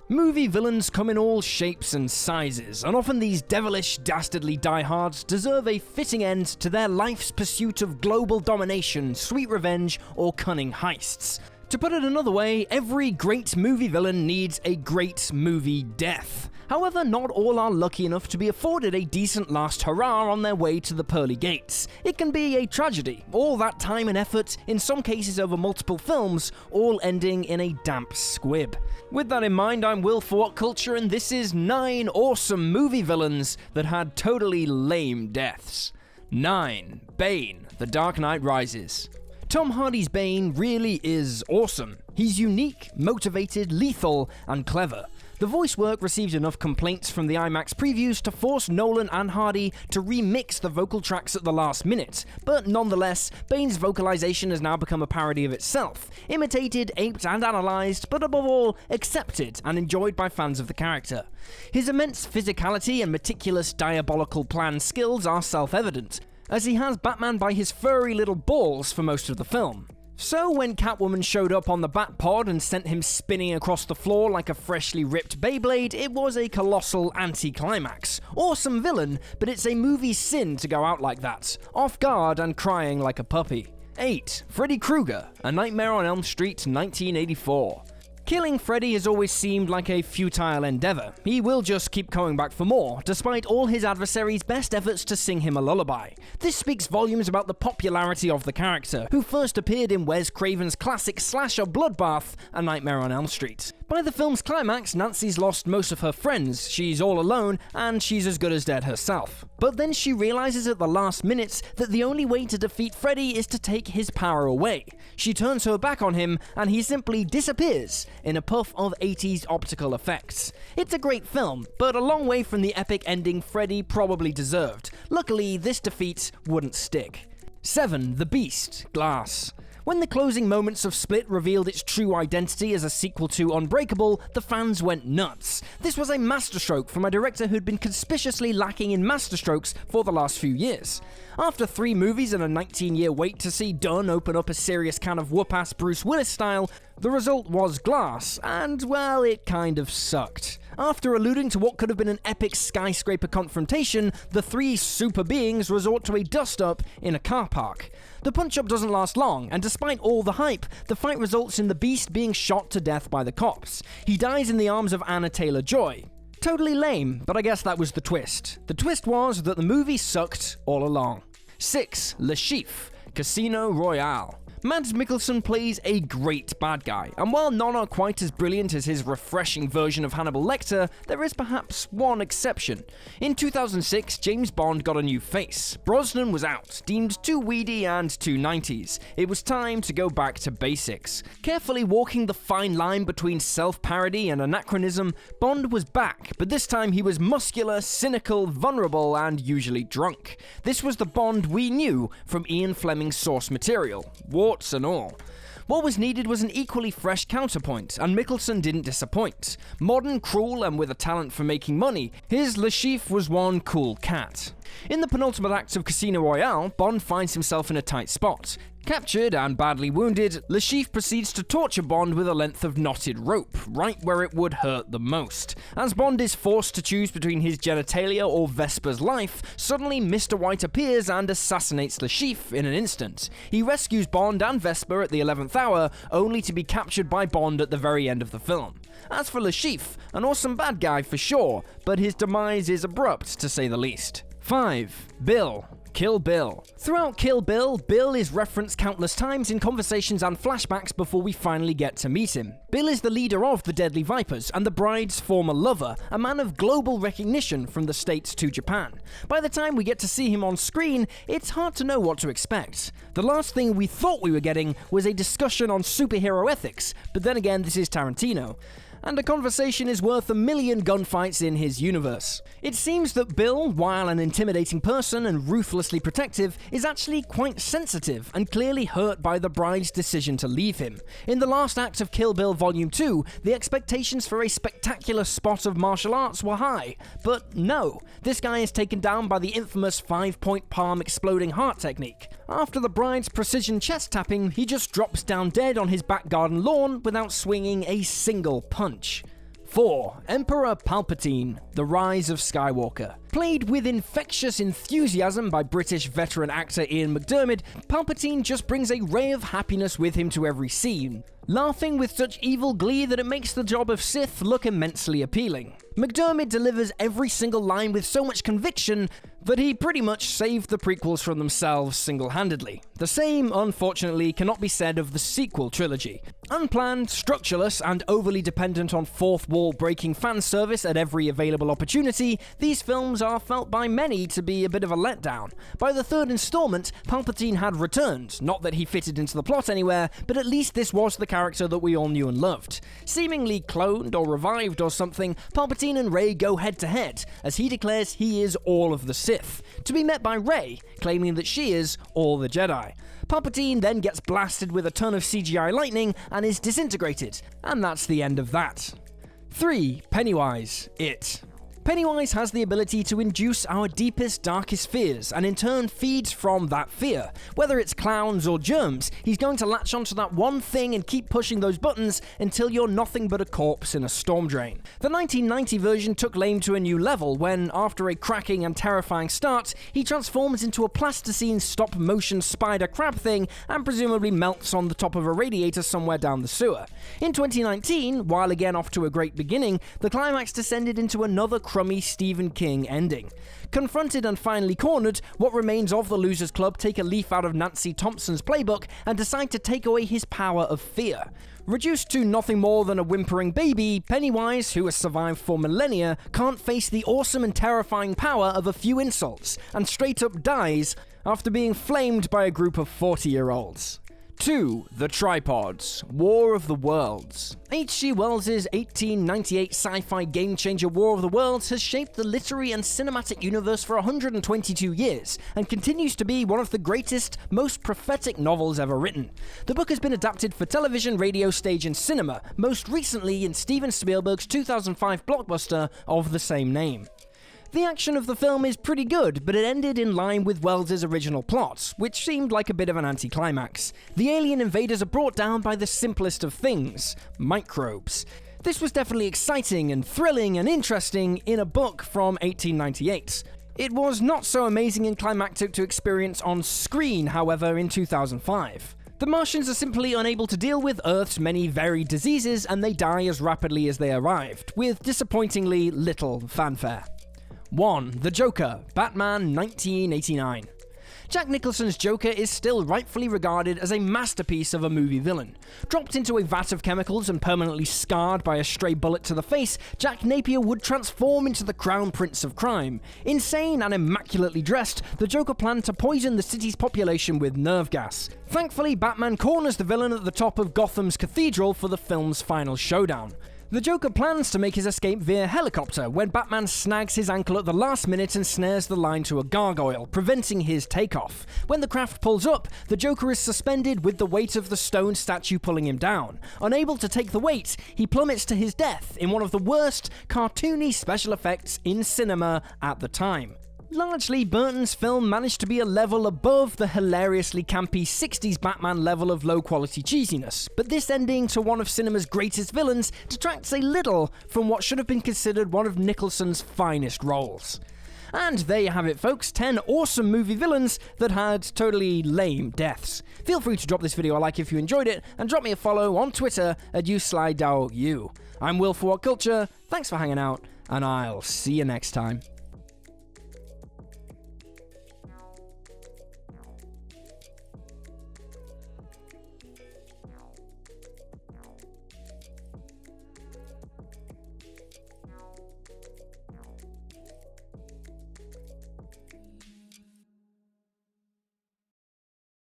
Movie villains come in all shapes and sizes, and often these devilish, dastardly diehards deserve a fitting end to their life's pursuit of global domination, sweet revenge, or cunning heists. To put it another way, every great movie villain needs a great movie death. However, not all are lucky enough to be afforded a decent last hurrah on their way to the pearly gates. It can be a tragedy, all that time and effort, in some cases over multiple films, all ending in a damp squib. With that in mind, I'm Will for What Culture, and this is 9 awesome movie villains that had totally lame deaths. 9. Bane, The Dark Knight Rises. Tom Hardy's Bane really is awesome. He's unique, motivated, lethal, and clever. The voice work received enough complaints from the IMAX previews to force Nolan and Hardy to remix the vocal tracks at the last minute, but nonetheless, Bane's vocalization has now become a parody of itself, imitated, aped, and analysed, but above all, accepted and enjoyed by fans of the character. His immense physicality and meticulous diabolical plan skills are self-evident, as he has Batman by his furry little balls for most of the film. So when Catwoman showed up on the Batpod and sent him spinning across the floor like a freshly ripped Beyblade, it was a colossal anti-climax. Awesome villain, but it's a movie sin to go out like that, off guard and crying like a puppy. 8. Freddy Krueger, A Nightmare on Elm Street 1984. Killing Freddy has always seemed like a futile endeavor. He will just keep coming back for more, despite all his adversaries' best efforts to sing him a lullaby. This speaks volumes about the popularity of the character, who first appeared in Wes Craven's classic slasher bloodbath, A Nightmare on Elm Street. By the film's climax, Nancy's lost most of her friends, she's all alone, and she's as good as dead herself. But then she realizes at the last minute that the only way to defeat Freddy is to take his power away. She turns her back on him, and he simply disappears in a puff of 80s optical effects. It's a great film, but a long way from the epic ending Freddy probably deserved. Luckily, this defeat wouldn't stick. 7. The Beast, Glass. When the closing moments of Split revealed its true identity as a sequel to Unbreakable, the fans went nuts. This was a masterstroke from a director who'd been conspicuously lacking in masterstrokes for the last few years. After 3 movies and a 19-year wait to see Dunn open up a serious can of whoop-ass Bruce Willis style, the result was Glass, and well, it kind of sucked. After alluding to what could have been an epic skyscraper confrontation, the 3 super beings resort to a dust-up in a car park. The punch-up doesn't last long, and despite all the hype, the fight results in the Beast being shot to death by the cops. He dies in the arms of Anna Taylor-Joy. Totally lame, but I guess that was the twist. The twist was that the movie sucked all along. 6. Le Chiffre, Casino Royale. Mads Mikkelsen plays a great bad guy, and while none are quite as brilliant as his refreshing version of Hannibal Lecter, there is perhaps one exception. In 2006, James Bond got a new face. Brosnan was out, deemed too weedy and too 90s. It was time to go back to basics. Carefully walking the fine line between self-parody and anachronism, Bond was back, but this time he was muscular, cynical, vulnerable, and usually drunk. This was the Bond we knew from Ian Fleming's source material. Warts and all. What was needed was an equally fresh counterpoint, and Mikkelsen didn't disappoint. Modern, cruel, and with a talent for making money, his Le Chiffre was one cool cat. In the penultimate act of Casino Royale, Bond finds himself in a tight spot. Captured and badly wounded, Le Chiffre proceeds to torture Bond with a length of knotted rope, right where it would hurt the most. As Bond is forced to choose between his genitalia or Vesper's life, suddenly Mr. White appears and assassinates Le Chiffre in an instant. He rescues Bond and Vesper at the 11th hour, only to be captured by Bond at the very end of the film. As for Le Chiffre, an awesome bad guy for sure, but his demise is abrupt to say the least. 5. Bill, Kill Bill. Throughout Kill Bill, Bill is referenced countless times in conversations and flashbacks before we finally get to meet him. Bill is the leader of the Deadly Vipers and the bride's former lover, a man of global recognition from the States to Japan. By the time we get to see him on screen, it's hard to know what to expect. The last thing we thought we were getting was a discussion on superhero ethics, but then again, this is Tarantino. And a conversation is worth 1,000,000 gunfights in his universe. It seems that Bill, while an intimidating person and ruthlessly protective, is actually quite sensitive and clearly hurt by the bride's decision to leave him. In the last act of Kill Bill Volume 2, the expectations for a spectacular spot of martial arts were high, but no, this guy is taken down by the infamous 5-point palm exploding heart technique. After the bride's precision chest tapping, he just drops down dead on his back garden lawn without swinging a single punch. 4. Emperor Palpatine, The Rise of Skywalker. Played with infectious enthusiasm by British veteran actor Ian McDiarmid, Palpatine just brings a ray of happiness with him to every scene, laughing with such evil glee that it makes the job of Sith look immensely appealing. McDiarmid delivers every single line with so much conviction that he pretty much saved the prequels from themselves single-handedly. The same, unfortunately, cannot be said of the sequel trilogy. Unplanned, structureless, and overly dependent on fourth-wall-breaking fan service at every available opportunity, these films are felt by many to be a bit of a letdown. By the third installment, Palpatine had returned, not that he fitted into the plot anywhere, but at least this was the character that we all knew and loved. Seemingly cloned or revived or something, Palpatine and Rey go head-to-head, as he declares he is all of the Sith, to be met by Rey, claiming that she is all the Jedi. Palpatine then gets blasted with a ton of CGI lightning and is disintegrated, and that's the end of that. 3. Pennywise, It. Pennywise has the ability to induce our deepest, darkest fears, and in turn feeds from that fear. Whether it's clowns or germs, he's going to latch onto that one thing and keep pushing those buttons until you're nothing but a corpse in a storm drain. The 1990 version took Lame to a new level when, after a cracking and terrifying start, he transforms into a plasticine stop-motion spider crab thing and presumably melts on the top of a radiator somewhere down the sewer. In 2019, while again off to a great beginning, the climax descended into another crummy Stephen King ending. Confronted and finally cornered, what remains of the Losers Club take a leaf out of Nancy Thompson's playbook and decide to take away his power of fear. Reduced to nothing more than a whimpering baby, Pennywise, who has survived for millennia, can't face the awesome and terrifying power of a few insults, and straight up dies after being flamed by a group of 40-year-olds. 2. The Tripods, War of the Worlds. H.G. Wells' 1898 sci-fi game-changer War of the Worlds has shaped the literary and cinematic universe for 122 years, and continues to be one of the greatest, most prophetic novels ever written. The book has been adapted for television, radio, stage, and cinema, most recently in Steven Spielberg's 2005 blockbuster of the same name. The action of the film is pretty good, but it ended in line with Wells' original plot, which seemed like a bit of an anticlimax. The alien invaders are brought down by the simplest of things: microbes. This was definitely exciting and thrilling and interesting in a book from 1898. It was not so amazing and climactic to experience on screen, however, in 2005. The Martians are simply unable to deal with Earth's many varied diseases, and they die as rapidly as they arrived, with disappointingly little fanfare. 1. The Joker, Batman 1989. Jack Nicholson's Joker is still rightfully regarded as a masterpiece of a movie villain. Dropped into a vat of chemicals and permanently scarred by a stray bullet to the face, Jack Napier would transform into the Crown Prince of Crime. Insane and immaculately dressed, the Joker planned to poison the city's population with nerve gas. Thankfully, Batman corners the villain at the top of Gotham's cathedral for the film's final showdown. The Joker plans to make his escape via helicopter when Batman snags his ankle at the last minute and snares the line to a gargoyle, preventing his takeoff. When the craft pulls up, the Joker is suspended with the weight of the stone statue pulling him down. Unable to take the weight, he plummets to his death in one of the worst cartoony special effects in cinema at the time. Largely, Burton's film managed to be a level above the hilariously campy 60s Batman level of low-quality cheesiness, but this ending to one of cinema's greatest villains detracts a little from what should have been considered one of Nicholson's finest roles. And there you have it, folks, 10 awesome movie villains that had totally lame deaths. Feel free to drop this video a like if you enjoyed it, and drop me a follow on Twitter at YouSlideDownYou. I'm Will for What Culture, thanks for hanging out, and I'll see you next time.